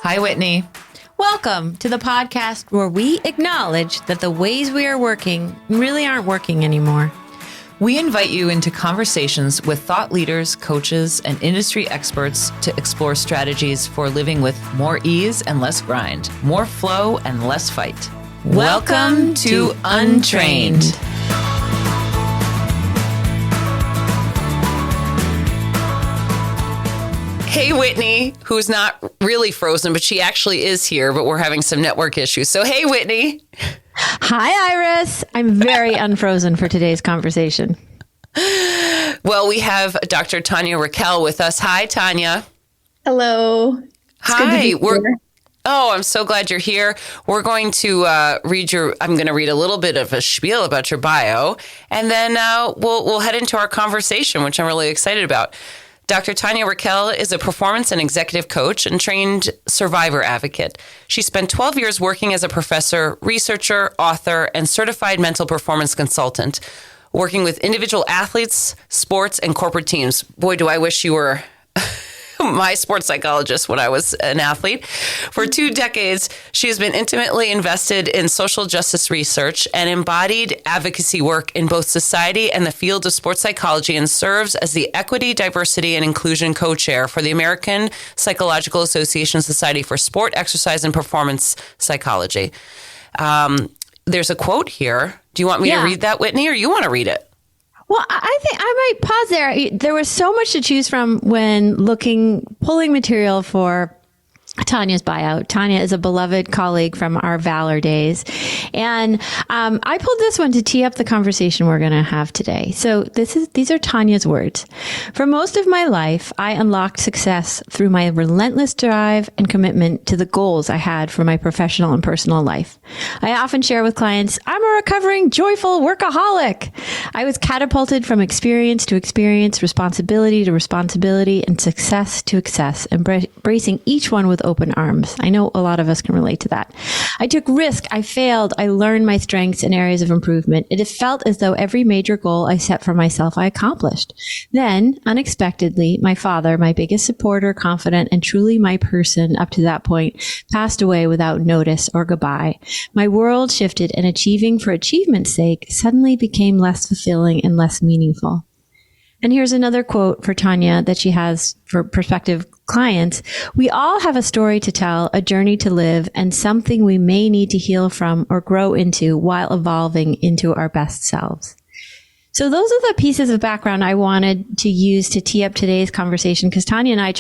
Hi, Whitney. Welcome to the podcast where we acknowledge that the ways we are working really aren't working anymore. We invite you into conversations with thought leaders, coaches, and industry experts to explore strategies for living with more ease and less grind, more flow and less fight. Welcome to Untrained. Hey, Whitney, who's not really frozen, but she actually is here, but we're having some network issues. So, hey, Whitney. Hi, Iris. I'm very unfrozen for today's conversation. Well, we have Dr. Tanya Raquel with us. Hi, Tanya. Hello. Hi. I'm so glad you're here. We're going to I'm going to read a little bit of a spiel about your bio, and then we'll head into our conversation, which I'm really excited about. Dr. Tanya Raquel is a performance and executive coach and trained survivor advocate. She spent 12 years working as a professor, researcher, author, and certified mental performance consultant, working with individual athletes, sports, and corporate teams. Boy, do I wish you were my sports psychologist when I was an athlete. For 2 decades, she has been intimately invested in social justice research and embodied advocacy work in both society and the field of sports psychology, and serves as the Equity, Diversity, and Inclusion co-chair for the American Psychological Association Society for Sport, Exercise, and Performance Psychology. There's a quote here. Do you want me to read that, Whitney, or you want to read it? Well, I think I might pause there. There was so much to choose from when pulling material for Tanya's bio. Tanya is a beloved colleague from our Valor days. And I pulled this one to tee up the conversation we're going to have today. So these are Tanya's words. For most of my life, I unlocked success through my relentless drive and commitment to the goals I had for my professional and personal life. I often share with clients, I'm a recovering, joyful workaholic. I was catapulted from experience to experience, responsibility to responsibility, and success to success, embracing each one with open arms. I know a lot of us can relate to that. I took risk. I failed. I learned my strengths and areas of improvement. It felt as though every major goal I set for myself, I accomplished. Then, unexpectedly, my father, my biggest supporter, confidant, and truly my person up to that point, passed away without notice or goodbye. My world shifted, and achieving for achievement's sake suddenly became less fulfilling and less meaningful. And here's another quote for Tanya that she has for prospective clients. We all have a story to tell, a journey to live, and something we may need to heal from or grow into while evolving into our best selves. So those are the pieces of background I wanted to use to tee up today's conversation, because Tanya and I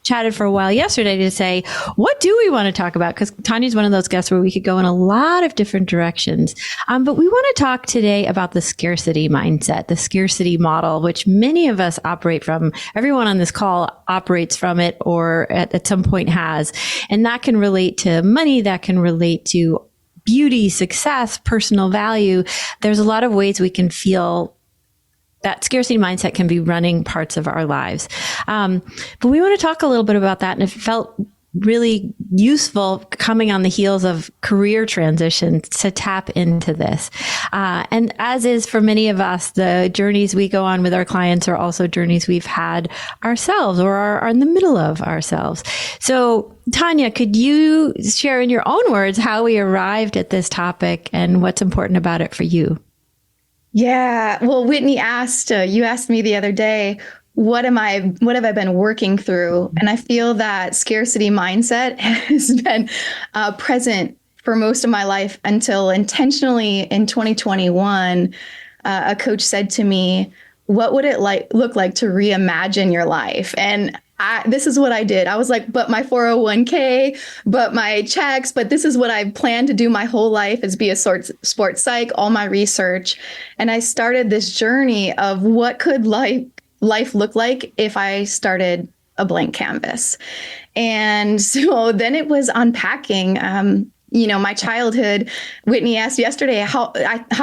chatted for a while yesterday to say, what do we want to talk about? Because Tanya's one of those guests where we could go in a lot of different directions. But we want to talk today about the scarcity mindset, the scarcity model, which many of us operate from. Everyone on this call operates from it or at some point has. And that can relate to money, that can relate to beauty, success, personal value. There's a lot of ways we can feel that scarcity mindset can be running parts of our lives. But we want to talk a little bit about that. And it felt really useful coming on the heels of career transitions to tap into this. And as is for many of us, the journeys we go on with our clients are also journeys we've had ourselves or are in the middle of ourselves. So Tanya, could you share in your own words how we arrived at this topic and what's important about it for you? Yeah. Well, Whitney you asked me the other day, what have I been working through? And I feel that scarcity mindset has been present for most of my life until intentionally in 2021, a coach said to me, what would it look like to reimagine your life? And this is what I did. I was like, but my 401k, but my checks, but this is what I plan to do my whole life is be a sports psych, all my research. And I started this journey of what could life look like if I started a blank canvas. And so then it was unpacking, my childhood. Whitney asked yesterday, how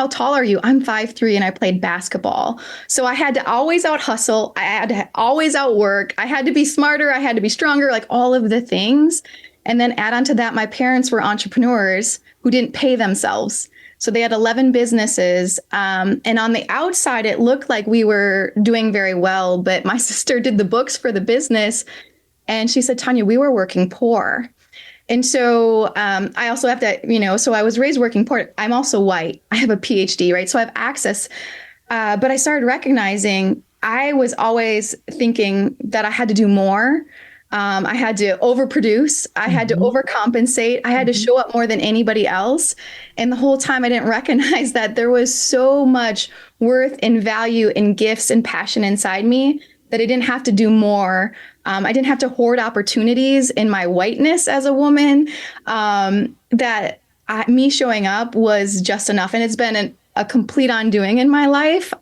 tall are you? I'm 5'3" and I played basketball. So I had to always out hustle. I had to always outwork. I had to be smarter. I had to be stronger, like all of the things. And then add on to that, my parents were entrepreneurs who didn't pay themselves. So they had 11 businesses. And on the outside, it looked like we were doing very well. But my sister did the books for the business. And she said, Tanya, we were working poor. And so I also have to, so I was raised working poor. I'm also white. I have a PhD, right? So I have access. But I started recognizing I was always thinking that I had to do more. I had to overproduce. I had to overcompensate. I had to show up more than anybody else. And the whole time I didn't recognize that there was so much worth and value and gifts and passion inside me that I didn't have to do more. I didn't have to hoard opportunities in my whiteness as a woman. Me showing up was just enough. And it's been a complete undoing in my life.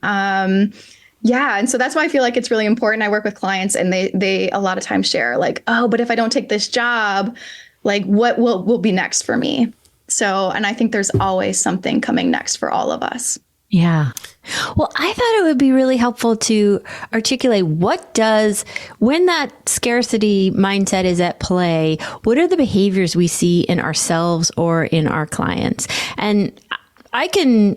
Yeah. And so that's why I feel like it's really important. I work with clients and they a lot of times share like, oh, but if I don't take this job, like what will be next for me? So, and I think there's always something coming next for all of us. Yeah. Well, I thought it would be really helpful to articulate when that scarcity mindset is at play, what are the behaviors we see in ourselves or in our clients? And I can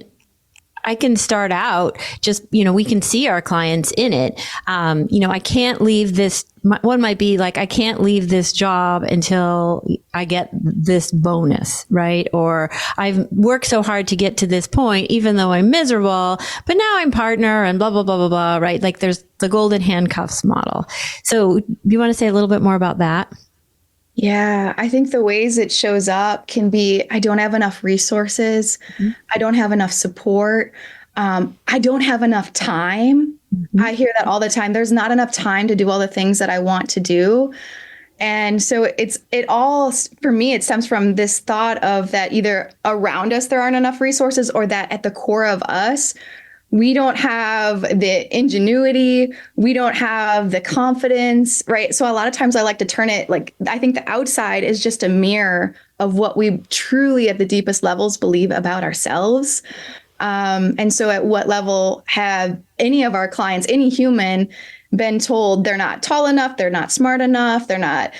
start out just, we can see our clients in it. I can't leave this. One might be like, I can't leave this job until I get this bonus, right? Or I've worked so hard to get to this point, even though I'm miserable, but now I'm partner and blah, blah, blah, blah, blah, right? Like there's the golden handcuffs model. So do you want to say a little bit more about that? Yeah, I think the ways it shows up can be, I don't have enough resources. I don't have enough support. I don't have enough time. I hear that all the time. There's not enough time to do all the things that I want to do. And so for me, it stems from this thought of that either around us, there aren't enough resources, or that at the core of us, we don't have the ingenuity. We don't have the confidence, right? So a lot of times I like to turn it like, I think the outside is just a mirror of what we truly at the deepest levels believe about ourselves. And so at what level have any of our clients, any human, been told they're not tall enough, they're not smart enough, they're not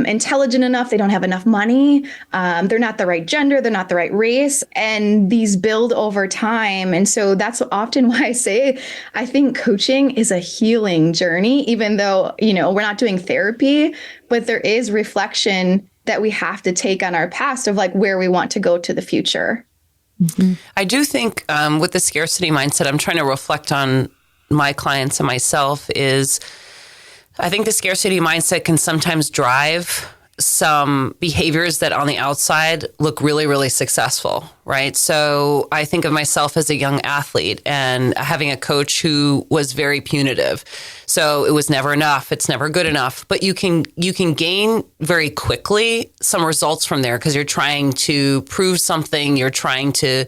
intelligent enough, they don't have enough money, they're not the right gender, they're not the right race, and these build over time. And so that's often why I say I think coaching is a healing journey, even though, we're not doing therapy, but there is reflection that we have to take on our past of like where we want to go to the future. I do think with the scarcity mindset, I'm trying to reflect on my clients and myself is I think the scarcity mindset can sometimes drive some behaviors that on the outside look really, really successful, right? So I think of myself as a young athlete and having a coach who was very punitive. So it was never enough. It's never good enough. But you can gain very quickly some results from there because you're trying to prove something. You're trying to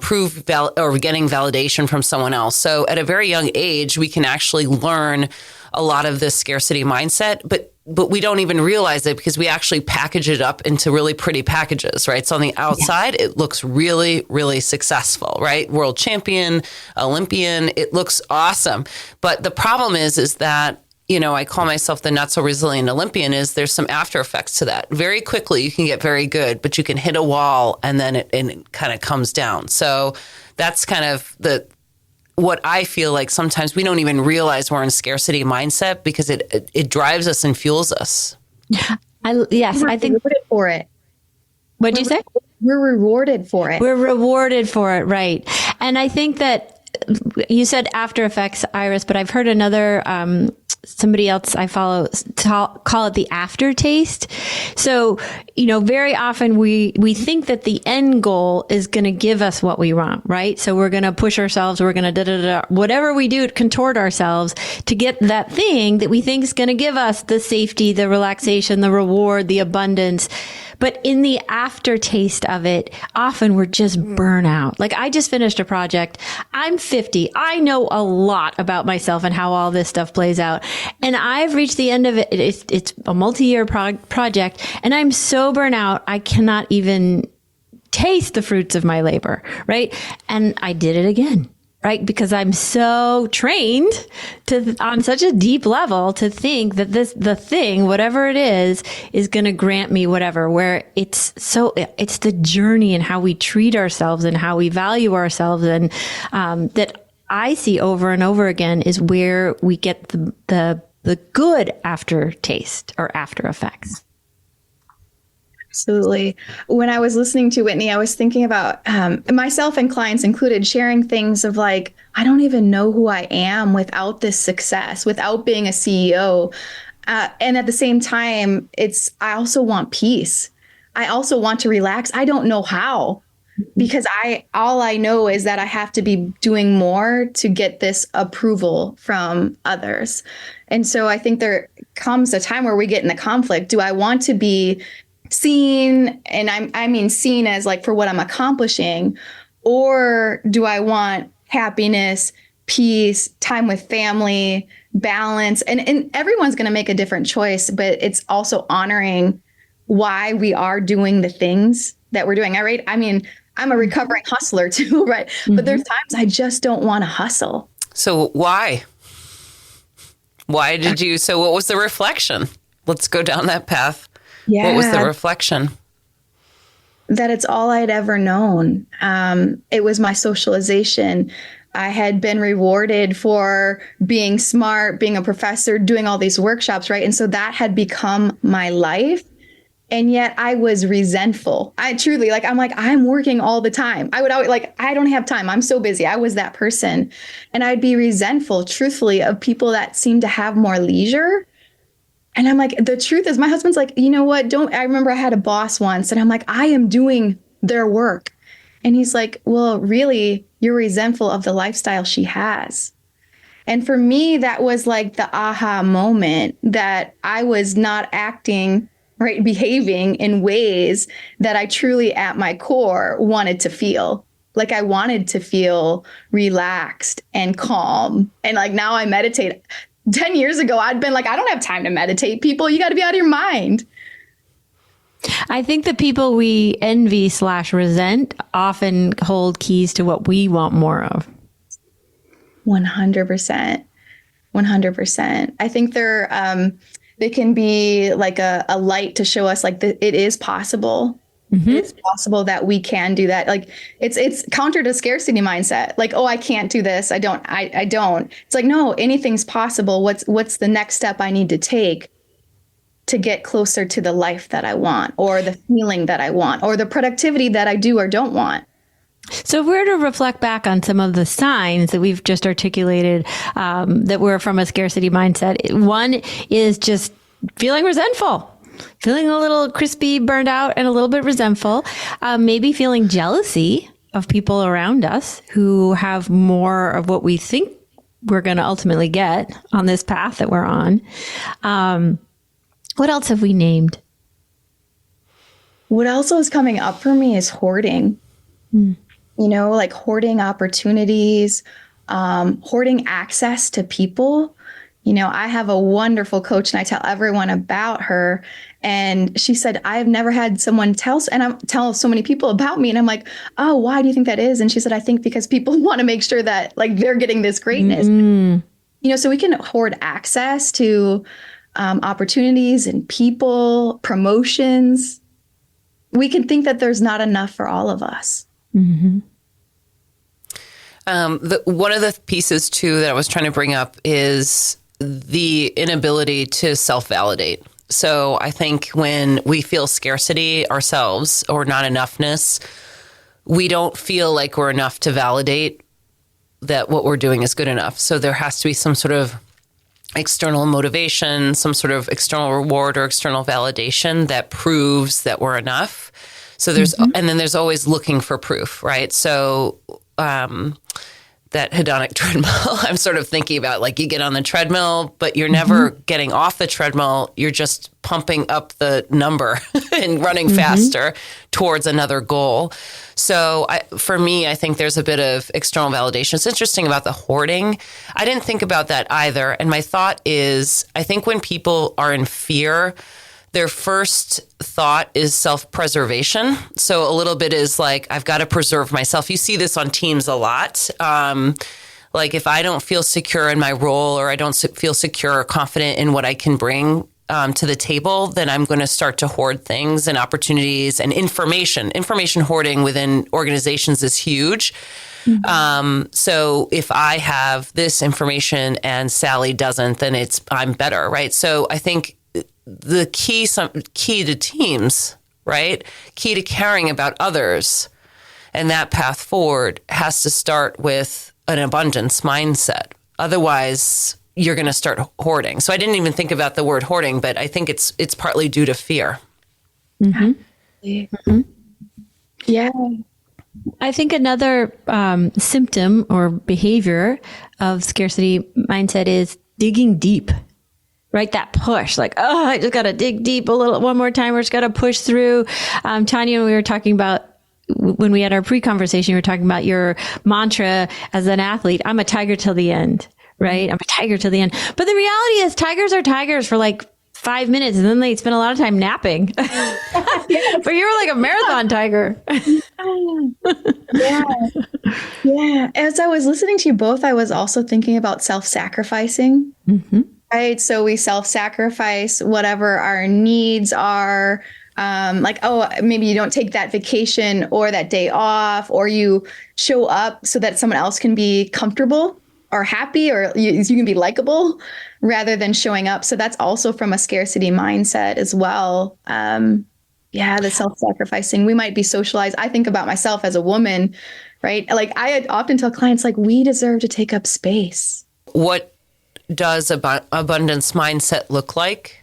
prove or getting validation from someone else. So at a very young age, we can actually learn a lot of this scarcity mindset, but we don't even realize it because we actually package it up into really pretty packages, right? So on the outside, it looks really, really successful, right? World champion, Olympian, it looks awesome. But the problem is that, I call myself the not so resilient Olympian, is there's some after effects to that. Very quickly, you can get very good, but you can hit a wall and then it kind of comes down. So that's kind of what I feel like sometimes we don't even realize we're in scarcity mindset because it drives us and fuels us. I think rewarded for it. What did you say? We're rewarded for it. We're rewarded for it, right? And I think that you said after effects, Iris, but I've heard another somebody else I follow call it the aftertaste. So, very often we think that the end goal is going to give us what we want, right? So we're going to push ourselves, we're going to whatever we do to contort ourselves to get that thing that we think is going to give us the safety, the relaxation, the reward, the abundance. But in the aftertaste of it, often we're just burnout. Like I just finished a project. I'm 50. I know a lot about myself and how all this stuff plays out. And I've reached the end of it. It's a multi-year project. And I'm so burnt out, I cannot even taste the fruits of my labor, right? And I did it again. Right? Because I'm so trained on such a deep level to think that the thing, whatever it is going to grant me whatever, where it's the journey and how we treat ourselves and how we value ourselves. And, that I see over and over again is where we get the good aftertaste or after effects. Absolutely. When I was listening to Whitney, I was thinking about myself and clients included sharing things of like, I don't even know who I am without this success, without being a CEO. And at the same time, I also want peace. I also want to relax. I don't know how, because all I know is that I have to be doing more to get this approval from others. And so I think there comes a time where we get in the conflict. Do I want to be seen, and I mean seen as like for what I'm accomplishing, or do I want happiness, peace, time with family, balance? And everyone's going to make a different choice, but it's also honoring why we are doing the things that we're doing. Right? I mean, I'm a recovering hustler too, right? But there's times I just don't want to hustle. So why? Why did you? So what was the reflection? Let's go down that path. Yeah. What was the reflection? That it's all I'd ever known. It was my socialization. I had been rewarded for being smart, being a professor, doing all these workshops, right? And so that had become my life. And yet I was resentful. I truly, like, I'm working all the time. I would always I don't have time. I'm so busy. I was that person. And I'd be resentful, truthfully, of people that seem to have more leisure. And I'm like, the truth is, my husband's like, you know what? I remember I had a boss once and I'm like, I am doing their work. And he's like, well, really, you're resentful of the lifestyle she has. And for me, that was like the aha moment that I was not acting right, behaving in ways that I truly at my core wanted to feel. Like I wanted to feel relaxed and calm. And like now I meditate. 10 years ago, I'd been like, I don't have time to meditate. People, you got to be out of your mind. I think the people we envy/resent often hold keys to what we want more of. 100%. 100%. I think they can be like a light to show us like it is possible. Mm-hmm. It's possible that we can do that. Like it's counter to scarcity mindset. Like, oh, I can't do this. I don't. It's like, no, anything's possible. What's the next step I need to take to get closer to the life that I want, or the feeling that I want, or the productivity that I do or don't want? So if we're to reflect back on some of the signs that we've just articulated, that were from a scarcity mindset, one is just feeling resentful. Feeling a little crispy, burned out, and a little bit resentful. Maybe feeling jealousy of people around us who have more of what we think we're going to ultimately get on this path that we're on. What else have we named? What else is coming up for me is hoarding. You know, like hoarding opportunities, hoarding access to people. You know, I have a wonderful coach and I tell everyone about her. And she said, I've never had someone tell so many people about me. And I'm like, oh, why do you think that is? And she said, I think because people want to make sure that like they're getting this greatness. You know, so we can hoard access to opportunities and people, promotions. We can think that there's not enough for all of us. Mm-hmm. One of the pieces too that I was trying to bring up is the inability to self-validate. So I think when we feel scarcity ourselves or not enoughness, we don't feel like we're enough to validate that what we're doing is good enough. So there has to be some sort of external motivation, some sort of external reward or external validation that proves that we're enough. So there's, and then there's always looking for proof, right? So, that hedonic treadmill, I'm sort of thinking about like you get on the treadmill, but you're never getting off the treadmill. You're just pumping up the number and running faster towards another goal. So for me, I think there's a bit of external validation. It's interesting about the hoarding. I didn't think about that either. And my thought is, I think when people are in fear, their first thought is self-preservation. So a little bit is like, I've got to preserve myself. You see this on teams a lot. Like if I don't feel secure in my role or I don't feel secure or confident in what I can bring to the table, then I'm going to start to hoard things and opportunities and information. Information hoarding within organizations is huge. So if I have this information and Sally doesn't, then I'm better, right? So I think the key to teams right? Key to caring about others and that path forward has to start with an abundance mindset. Otherwise, you're going to start hoarding. So I didn't even think about the word hoarding, but I think it's partly due to fear. Mm-hmm. Mm-hmm. Yeah. I think another symptom or behavior of scarcity mindset is digging deep, right? That push, like, oh, I just got to dig deep one more time. We're just got to push through. Tanya, we were talking about, when we had our pre-conversation, you were talking about your mantra as an athlete. I'm a tiger till the end, right? I'm a tiger till the end. But the reality is tigers are tigers for like 5 minutes and then they spend a lot of time napping. But you were like a marathon tiger. Yeah. Yeah. As I was listening to you both, I was also thinking about self-sacrificing. Mm-hmm. Right. So we self-sacrifice whatever our needs are. Like, oh, maybe you don't take that vacation or that day off, or you show up so that someone else can be comfortable or happy, or you can be likable rather than showing up. So that's also from a scarcity mindset as well. Yeah, the self-sacrificing. We might be socialized. I think about myself as a woman, right? Like I often tell clients, like, we deserve to take up space. What does abundance mindset look like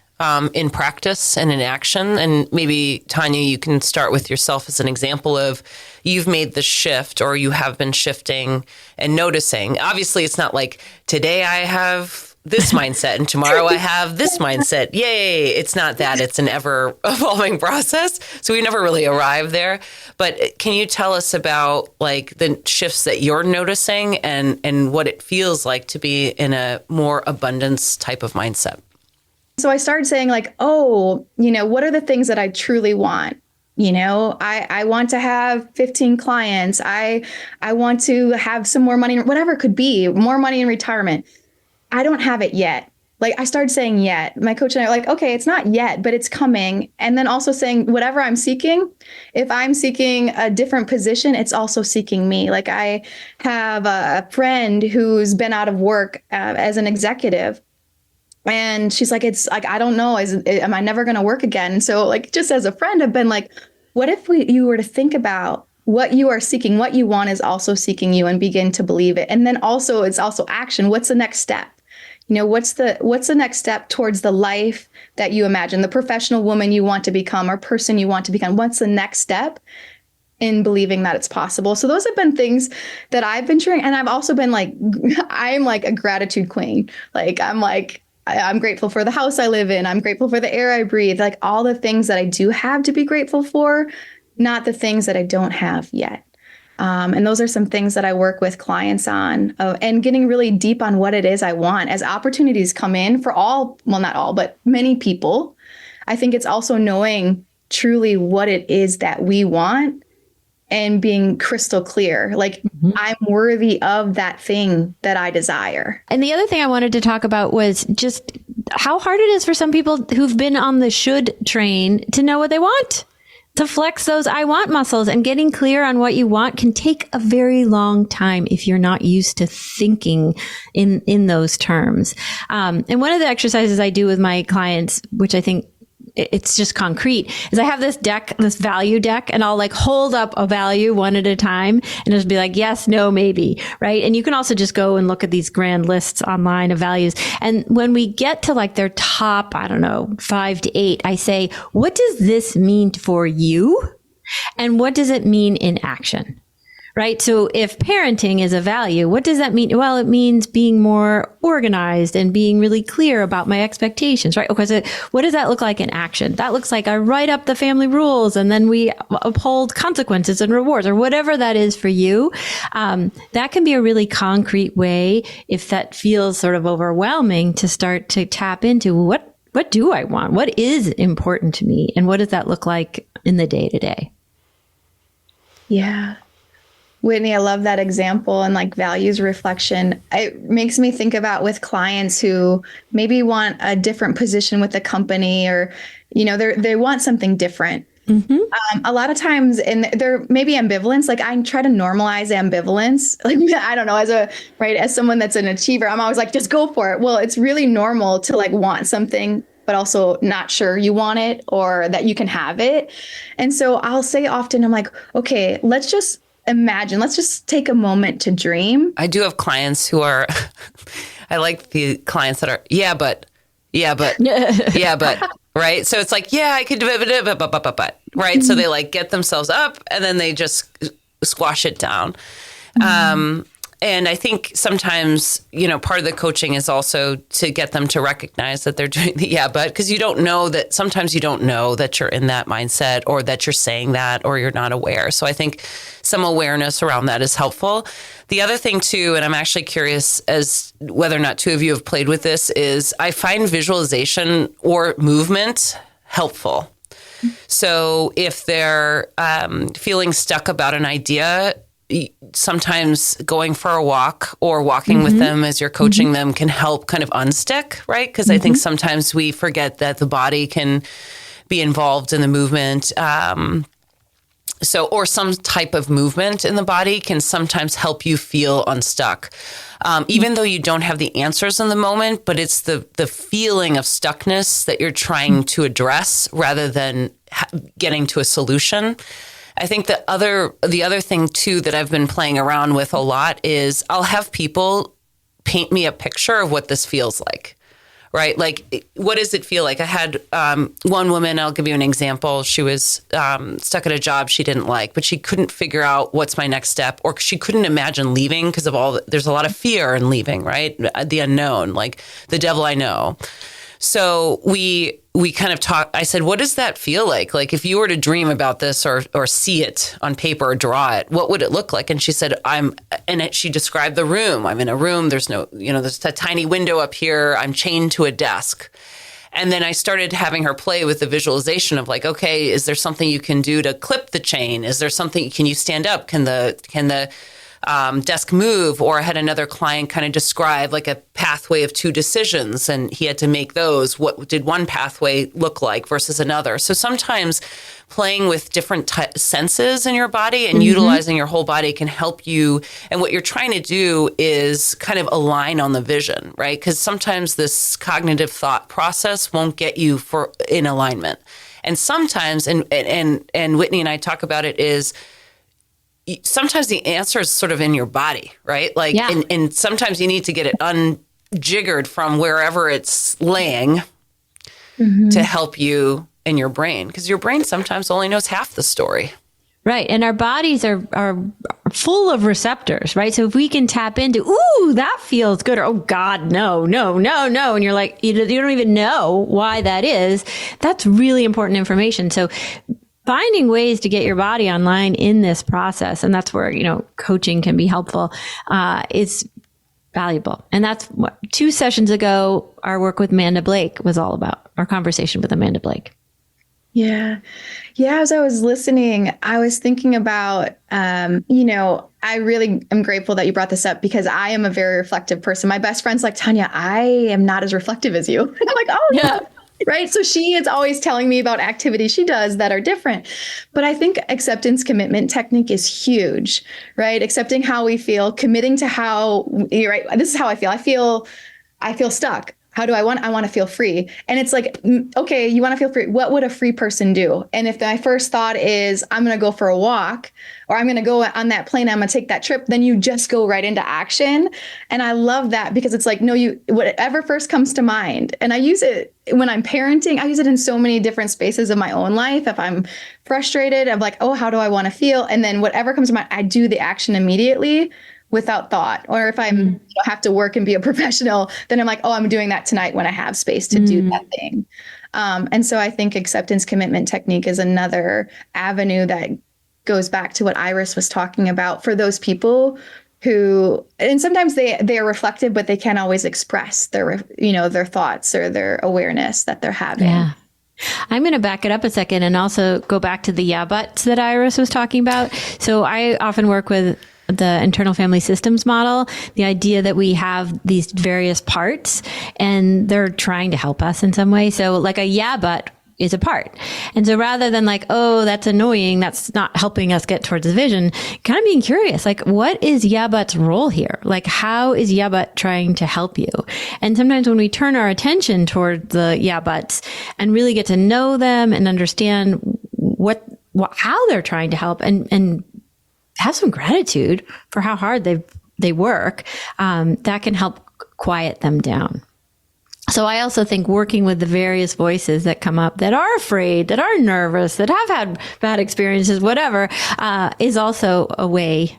in practice and in action? And maybe, Tanya, you can start with yourself as an example of you've made the shift, or you have been shifting and noticing. Obviously, it's not like today I have this mindset and tomorrow I have this mindset. Yay. It's not that. It's an ever evolving process. So we never really arrive there. But can you tell us about like the shifts that you're noticing and what it feels like to be in a more abundance type of mindset? So I started saying like, oh, what are the things that I truly want? I want to have 15 clients. I want to have some more money, whatever it could be, more money in retirement. I don't have it yet. Like I started saying yet. My coach and I are like, okay, it's not yet, but it's coming. And then also saying whatever I'm seeking, if I'm seeking a different position, it's also seeking me. Like I have a friend who's been out of work as an executive. And she's like, it's like, I don't know, am I never going to work again? And so like, just as a friend, I've been like, what if you were to think about what you are seeking, what you want is also seeking you, and begin to believe it. And then also it's also action. What's the next step? What's the next step towards the life that you imagine, the professional woman you want to become or person you want to become? What's the next step in believing that it's possible? So those have been things that I've been sharing. And I've also been like, I'm like a gratitude queen. I'm grateful for the house I live in. I'm grateful for the air I breathe, like all the things that I do have to be grateful for, not the things that I don't have yet. And those are some things that I work with clients on, and getting really deep on what it is I want as opportunities come in for all, well, not all, but many people. I think it's also knowing truly what it is that we want and being crystal clear, like I'm worthy of that thing that I desire. And the other thing I wanted to talk about was just how hard it is for some people who've been on the should train to know what they want, to flex those I want muscles. And getting clear on what you want can take a very long time if you're not used to thinking in those terms. And one of the exercises I do with my clients, which I think it's just concrete, is I have this deck, this value deck, and I'll like hold up a value one at a time and just be like, yes, no, maybe, right? And you can also just go and look at these grand lists online of values. And when we get to like their top, 5 to 8, I say, what does this mean for you? And what does it mean in action? Right? So if parenting is a value, what does that mean? Well, it means being more organized and being really clear about my expectations, right? Okay, so what does that look like in action? That looks like I write up the family rules and then we uphold consequences and rewards, or whatever that is for you. That can be a really concrete way, if that feels sort of overwhelming, to start to tap into what do I want? What is important to me? And what does that look like in the day to day? Yeah. Whitney, I love that example, and like values reflection. It makes me think about with clients who maybe want a different position with the company, or, they want something different. Mm-hmm. A lot of times, and there may be ambivalence. Like I try to normalize ambivalence. Like, I don't know, as someone that's an achiever, I'm always like, just go for it. Well, it's really normal to like want something but also not sure you want it or that you can have it. And so I'll say often, I'm like, okay, let's just imagine, let's just take a moment to dream. I do have clients who are, I like the clients that are, yeah, but, right? So it's like, yeah, I could do it, but, right? Mm-hmm. So they like get themselves up and then they just squash it down. Mm-hmm. And I think sometimes, part of the coaching is also to get them to recognize that they're doing the but, because sometimes you don't know that you're in that mindset or that you're saying that or you're not aware. So I think some awareness around that is helpful. The other thing too, and I'm actually curious as whether or not two of you have played with this, is I find visualization or movement helpful. So if they're feeling stuck about an idea, sometimes going for a walk or walking mm-hmm. with them as you're coaching mm-hmm. them can help kind of unstick, right? Because mm-hmm. I think sometimes we forget that the body can be involved in the movement. Or some type of movement in the body can sometimes help you feel unstuck. Even though you don't have the answers in the moment, but it's the feeling of stuckness that you're trying to address rather than getting to a solution. I think the other thing too that I've been playing around with a lot is I'll have people paint me a picture of what this feels like, right? Like, what does it feel like? I had one woman, I'll give you an example. She was stuck at a job she didn't like, but she couldn't figure out what's my next step, or she couldn't imagine leaving because of there's a lot of fear in leaving, right? The unknown, like the devil I know. So we kind of talked. I said, what does that feel like? Like if you were to dream about this or see it on paper or draw it, what would it look like? And she said, she described the room. I'm in a room. There's there's a tiny window up here. I'm chained to a desk. And then I started having her play with the visualization of like, okay, is there something you can do to clip the chain? Is there something, can you stand up? Can the desk move? Or I had another client kind of describe like a pathway of two decisions, and he had to make those. What did one pathway look like versus another? So sometimes playing with different senses in your body and mm-hmm. utilizing your whole body can help you. And what you're trying to do is kind of align on the vision, right? Because sometimes this cognitive thought process won't get you in alignment. And sometimes, and Whitney and I talk about it, is sometimes the answer is sort of in your body, right? Like, yeah. and sometimes you need to get it unjiggered from wherever it's laying mm-hmm. to help you in your brain, because your brain sometimes only knows half the story. Right. And our bodies are full of receptors, right? So if we can tap into, ooh, that feels good, or, oh God, no. And you're like, you don't even know why that is. That's really important information. So finding ways to get your body online in this process, and that's where, coaching can be helpful, is valuable. And that's what 2 sessions ago, our work with Amanda Blake was all about, our conversation with Amanda Blake. Yeah. As I was listening, I was thinking about, I really am grateful that you brought this up, because I am a very reflective person. My best friend's like, Tanya, I am not as reflective as you. And I'm like, oh yeah. Right. So she is always telling me about activities she does that are different. But I think acceptance commitment technique is huge, right? Accepting how we feel, committing to how you're right. This is how I feel. I feel stuck. How do I want to feel free? And it's like, okay, you want to feel free. What would a free person do? And if my first thought is, I'm going to go for a walk, or I'm going to go on that plane, I'm going to take that trip, then you just go right into action. And I love that, because it's like, no, whatever first comes to mind. And I use it when I'm parenting. I use it in so many different spaces of my own life. If I'm frustrated, I'm like, oh, how do I want to feel? And then whatever comes to mind, I do the action immediately, without thought. Or if I'm have to work and be a professional, then I'm like, oh, I'm doing that tonight when I have space to do that thing. And so I think acceptance commitment technique is another avenue that goes back to what Iris was talking about for those people who, and sometimes they are reflective, but they can't always express their thoughts or their awareness that they're having. Yeah. I'm going to back it up a second and also go back to the yeah buts that Iris was talking about. So I often work with the internal family systems model, the idea that we have these various parts and they're trying to help us in some way. So like a yeah, but is apart. And so rather than like, oh, that's annoying, that's not helping us get towards the vision, kind of being curious, like, what is yeah but's role here? Like, how is yeah but trying to help you? And sometimes when we turn our attention toward the yeah buts and really get to know them and understand how they're trying to help, and have some gratitude for how hard they work, that can help quiet them down. So I also think working with the various voices that come up that are afraid, that are nervous, that have had bad experiences, whatever, is also a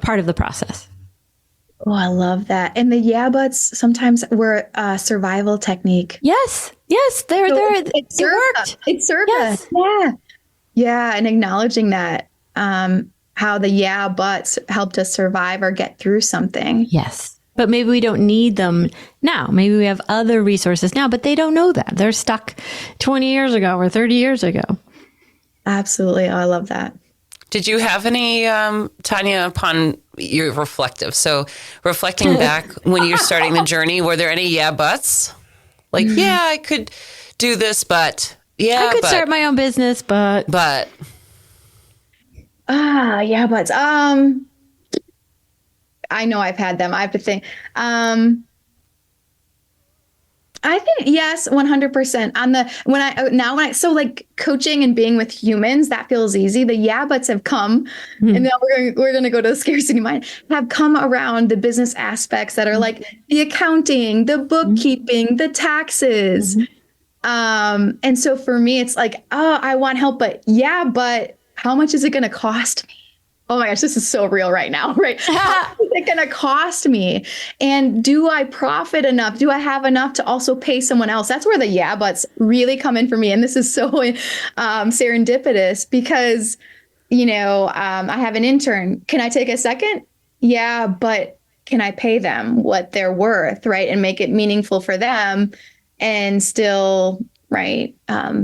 part of the process. Oh, I love that. And the yeah buts sometimes were a survival technique. Yes, it worked. It served us. Yeah. Yeah. And acknowledging that, how the yeah buts helped us survive or get through something. Yes. But maybe we don't need them now. Maybe we have other resources now, but they don't know that. They're stuck 20 years ago or 30 years ago. Absolutely. Oh, I love that. Did you have any, Tanya, upon your reflective? So reflecting back when you're starting the journey, were there any yeah buts? Like, yeah, I could do this, but I could start my own business, but. Yeah buts. I know I've had them. I have to think. I think yes, 100%. So like coaching and being with humans, that feels easy. The yeah buts have come, and now we're going to go to the scarcity mind. Have come around the business aspects that are like the accounting, the bookkeeping, the taxes. And so for me, it's like, oh, I want help, but how much is it going to cost me? Oh my gosh, this is so real right now, right? How is it going to cost me? And do I profit enough? Do I have enough to also pay someone else? That's where the yeah buts really come in for me. And this is so serendipitous because, I have an intern. Can I take a second? Yeah, but can I pay them what they're worth, right? And make it meaningful for them and still, right,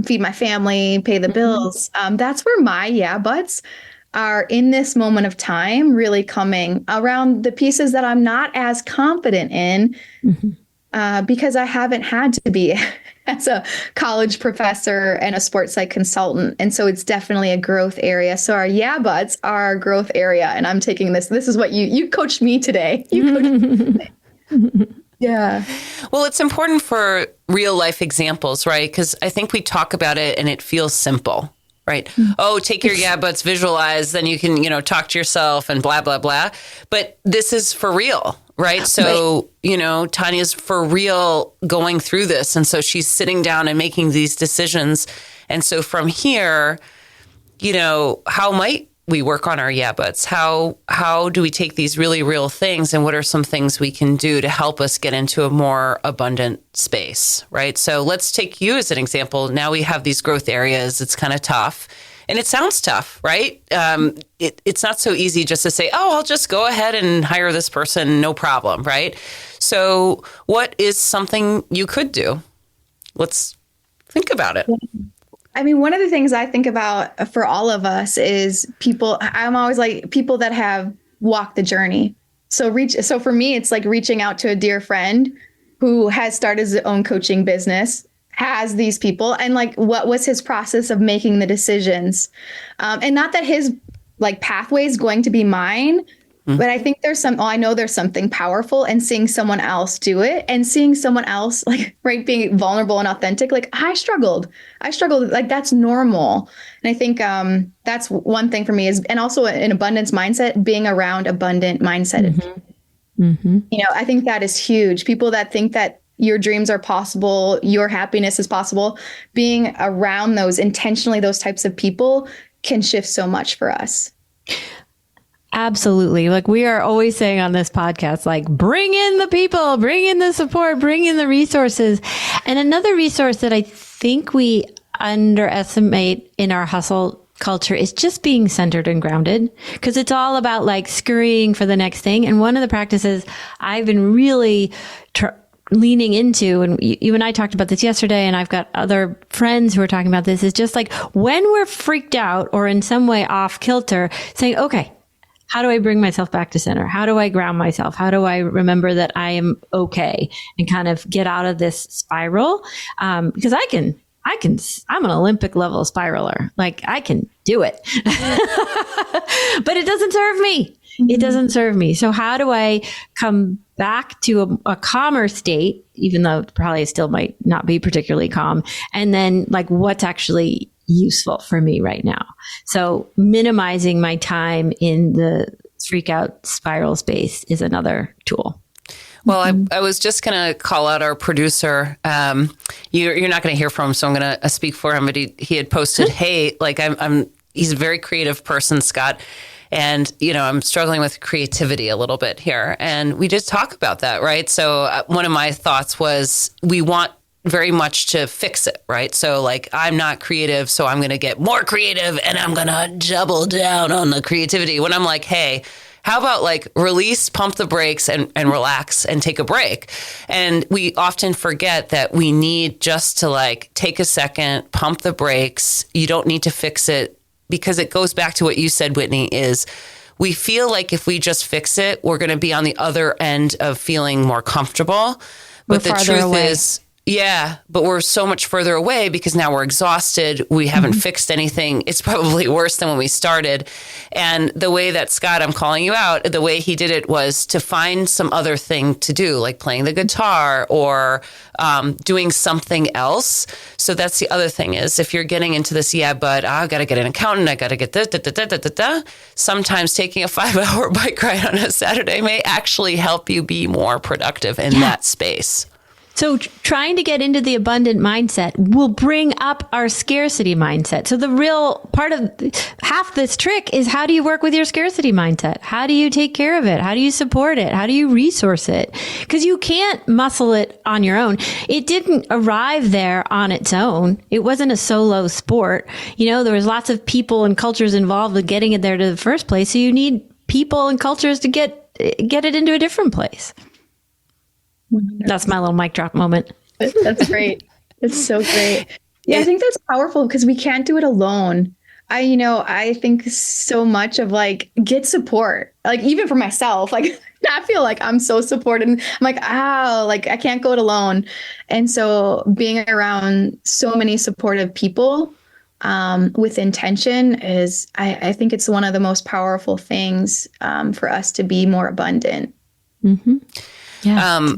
feed my family, pay the bills. That's where my yeah buts are in this moment of time, really coming around the pieces that I'm not as confident in because I haven't had to be as a college professor and a sports psych consultant. And so it's definitely a growth area. So our yeah buts are our growth area. And I'm taking this is what you coached me today. You coached me today. Yeah. Well, it's important for real life examples, right? Because I think we talk about it and it feels simple. Right. Oh, take your yeah buts, visualize, then you can, talk to yourself and blah, blah, blah. But this is for real, right? So, Tanya's for real going through this. And so she's sitting down and making these decisions. And so from here, how might we work on our yeah buts? How do we take these really real things and what are some things we can do to help us get into a more abundant space, right? So let's take you as an example. Now we have these growth areas. It's kind of tough and it sounds tough, right? It's not so easy just to say, oh, I'll just go ahead and hire this person. No problem, right? So what is something you could do? Let's think about it. I mean, one of the things I think about for all of us is I'm always like people that have walked the journey. So for me, it's like reaching out to a dear friend who has started his own coaching business, has these people, and like, what was his process of making the decisions? And not that his like pathway is going to be mine, but I think I know there's something powerful in seeing someone else do it and seeing someone else like, right, being vulnerable and authentic. Like I struggled, like that's normal. And I think that's one thing for me and also an abundance mindset, being around abundant mindset. I think that is huge. People that think that your dreams are possible, your happiness is possible, being around those types of people can shift so much for us. Absolutely. Like we are always saying on this podcast, like bring in the people, bring in the support, bring in the resources. And another resource that I think we underestimate in our hustle culture is just being centered and grounded, because it's all about like scurrying for the next thing. And one of the practices I've been really leaning into, and you and I talked about this yesterday, and I've got other friends who are talking about this, is just like when we're freaked out or in some way off kilter, saying, okay, how do I bring myself back to center? How do I ground myself? How do I remember that I am okay and kind of get out of this spiral? Because I can I'm an Olympic level spiraler. Like I can do it, but it doesn't serve me. It doesn't serve me. So how do I come back to a calmer state, even though it probably still might not be particularly calm? And then like, what's actually useful for me right now? So minimizing my time in the freak out spiral space is another tool. Well, I was just going to call out our producer. You're not going to hear from him, so I'm going to speak for him. But he had posted, "Hey, like he's a very creative person, Scott, and I'm struggling with creativity a little bit here." And we did talk about that, right? So one of my thoughts was we want very much to fix it, right? So like I'm not creative, so I'm going to get more creative, and I'm going to double down on the creativity. When I'm like, hey, how about like release, pump the brakes and relax and take a break? And we often forget that we need just to like take a second, pump the brakes. You don't need to fix it, because it goes back to what you said, Whitney, is we feel like if we just fix it, we're going to be on the other end of feeling more comfortable. But the truth is, yeah, but we're so much further away because now we're exhausted. We haven't fixed anything. It's probably worse than when we started. And the way that Scott, I'm calling you out, the way he did it was to find some other thing to do, like playing the guitar or doing something else. So that's the other thing is if you're getting into this, but I got to get an accountant. I got to get this, sometimes taking a 5-hour bike ride on a Saturday may actually help you be more productive in that space. So trying to get into the abundant mindset will bring up our scarcity mindset. So the real part of half this trick is, how do you work with your scarcity mindset? How do you take care of it? How do you support it? How do you resource it? Because you can't muscle it on your own. It didn't arrive there on its own. It wasn't a solo sport. There was lots of people and cultures involved with getting it there to the first place. So you need people and cultures to get it into a different place. 100%. That's my little mic drop moment. That's great. It's so great. Yeah, I think that's powerful because we can't do it alone. I think so much of like, get support, like even for myself, like I feel like I'm so supported. I'm like, like I can't go it alone. And so being around so many supportive people with intention is, I think it's one of the most powerful things for us to be more abundant. Mm-hmm. Yeah.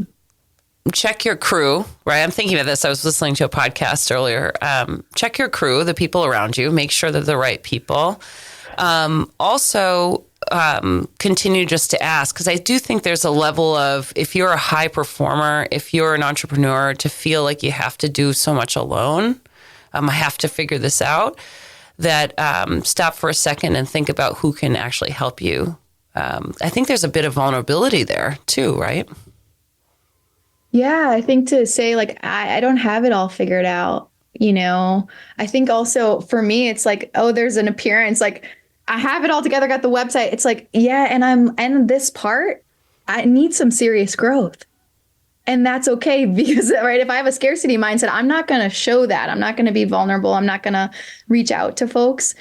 Check your crew, right? I'm thinking about this. I was listening to a podcast earlier. Check your crew, the people around you. Make sure they're the right people. Also, continue just to ask, because I do think there's a level of, if you're a high performer, if you're an entrepreneur, to feel like you have to do so much alone. I have to figure this out. That stop for a second and think about who can actually help you. I think there's a bit of vulnerability there too, right? Yeah, I think to say like, I don't have it all figured out, I think also for me, it's like, oh, there's an appearance, like I have it all together, got the website. It's like, yeah, and this part, I need some serious growth. And that's okay because, right, if I have a scarcity mindset, I'm not going to show that. I'm not going to be vulnerable. I'm not going to reach out to folks.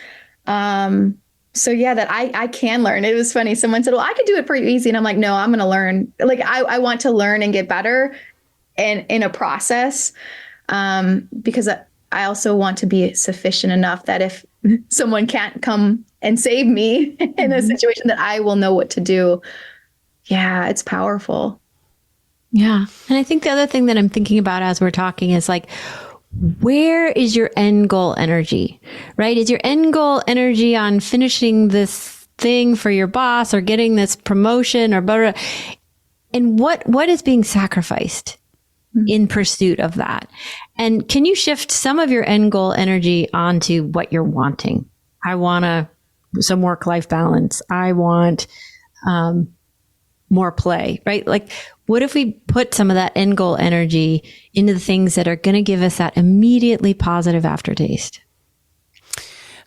So yeah, that I can learn. It was funny. Someone said, well, I could do it pretty easy. And I'm like, no, I'm going to learn. Like, I want to learn and get better and in a process, because I also want to be sufficient enough that if someone can't come and save me in a situation, that I will know what to do. Yeah, it's powerful. Yeah. And I think the other thing that I'm thinking about as we're talking is like, where is your end goal energy, right? Is your end goal energy on finishing this thing for your boss or getting this promotion or blah, blah, and what is being sacrificed in pursuit of that? And can you shift some of your end goal energy onto what you're wanting? I want some work-life balance. I want more play, right? Like, what if we put some of that end goal energy into the things that are going to give us that immediately positive aftertaste?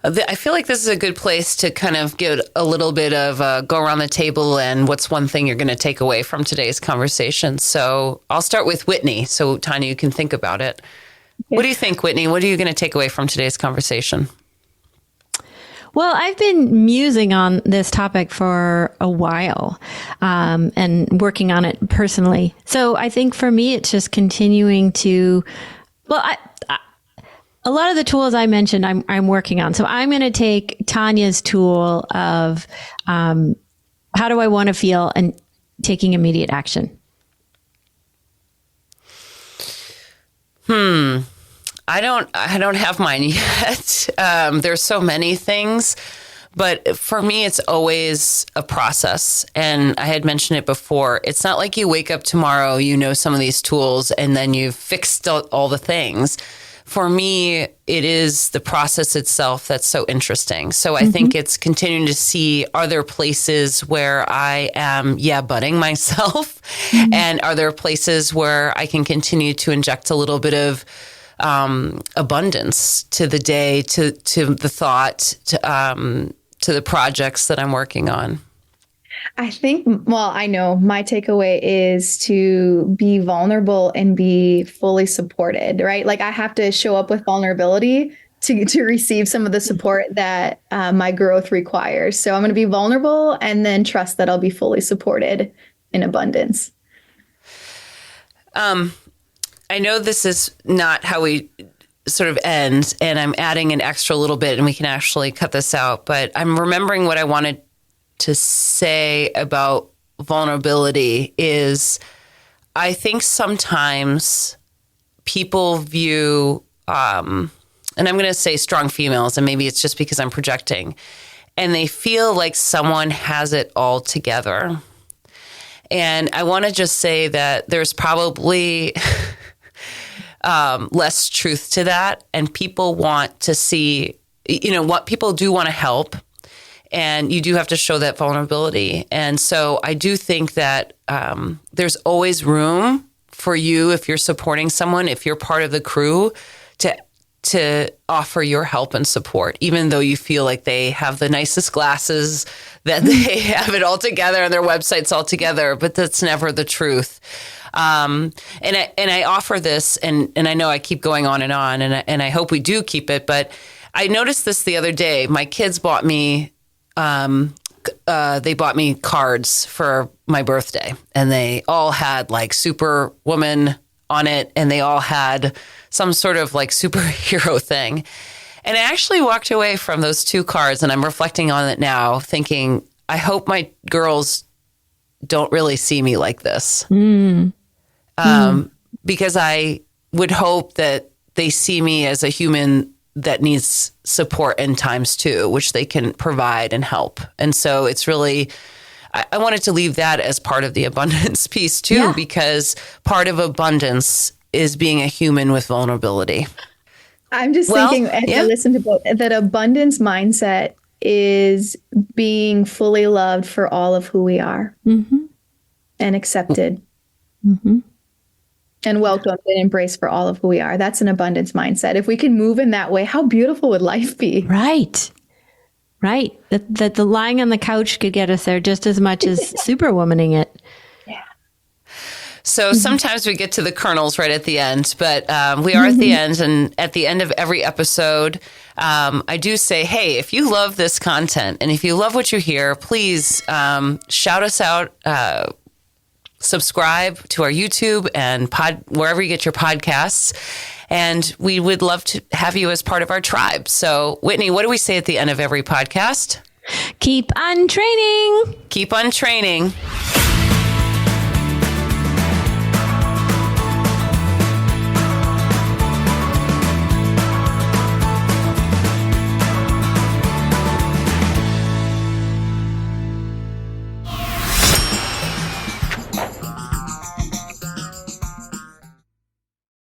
I feel like this is a good place to kind of give a little bit of go around the table and what's one thing you're going to take away from today's conversation. So I'll start with Whitney. So Tanya, you can think about it. Okay. What do you think, Whitney? What are you going to take away from today's conversation? Well, I've been musing on this topic for a while, and working on it personally. So I think for me, it's just continuing to, well, a lot of the tools I mentioned, I'm working on. So I'm going to take Tanya's tool of how do I want to feel and taking immediate action. I don't have mine yet. There's so many things, but for me, it's always a process. And I had mentioned it before. It's not like you wake up tomorrow, you know some of these tools, and then you've fixed all the things. For me, it is the process itself that's so interesting. So I think it's continuing to see, are there places where I am, butting myself? And are there places where I can continue to inject a little bit of abundance to the day, to the thought, to the projects that I'm working on? I think, well, I know my takeaway is to be vulnerable and be fully supported, right? Like I have to show up with vulnerability to receive some of the support that my growth requires. So I'm going to be vulnerable and then trust that I'll be fully supported in abundance. I know this is not how we sort of end, and I'm adding an extra little bit and we can actually cut this out, but I'm remembering what I wanted to say about vulnerability is I think sometimes people view, and I'm going to say strong females, and maybe it's just because I'm projecting, and they feel like someone has it all together. And I want to just say that there's probably less truth to that. And people want to see, what people do want to help. And you do have to show that vulnerability. And so I do think that there's always room for you, if you're supporting someone, if you're part of the crew, to offer your help and support, even though you feel like they have the nicest glasses, that they have it all together and their website's all together, but that's never the truth. And I offer this, and I know I keep going on, and I hope we do keep it, but I noticed this the other day. My kids bought me they bought me cards for my birthday, and they all had like Superwoman on it, and they all had some sort of like superhero thing. And I actually walked away from those two cards, and I'm reflecting on it now, thinking, I hope my girls don't really see me like this. Because I would hope that they see me as a human that needs support in times too, which they can provide and help. And so it's really, I wanted to leave that as part of the abundance piece too, because part of abundance is being a human with vulnerability. I'm just thinking, as I listen to both, that abundance mindset is being fully loved for all of who we are and accepted. And welcomed and embraced for all of who we are. That's an abundance mindset. If we can move in that way, how beautiful would life be? Right. That the lying on the couch could get us there just as much as superwomaning it. So sometimes we get to the kernels right at the end, but we are at the end. And at the end of every episode, I do say, hey, if you love this content and if you love what you hear, please shout us out. Subscribe to our YouTube and wherever you get your podcasts. And we would love to have you as part of our tribe. So, Whitney, what do we say at the end of every podcast? Keep untraining. Keep untraining.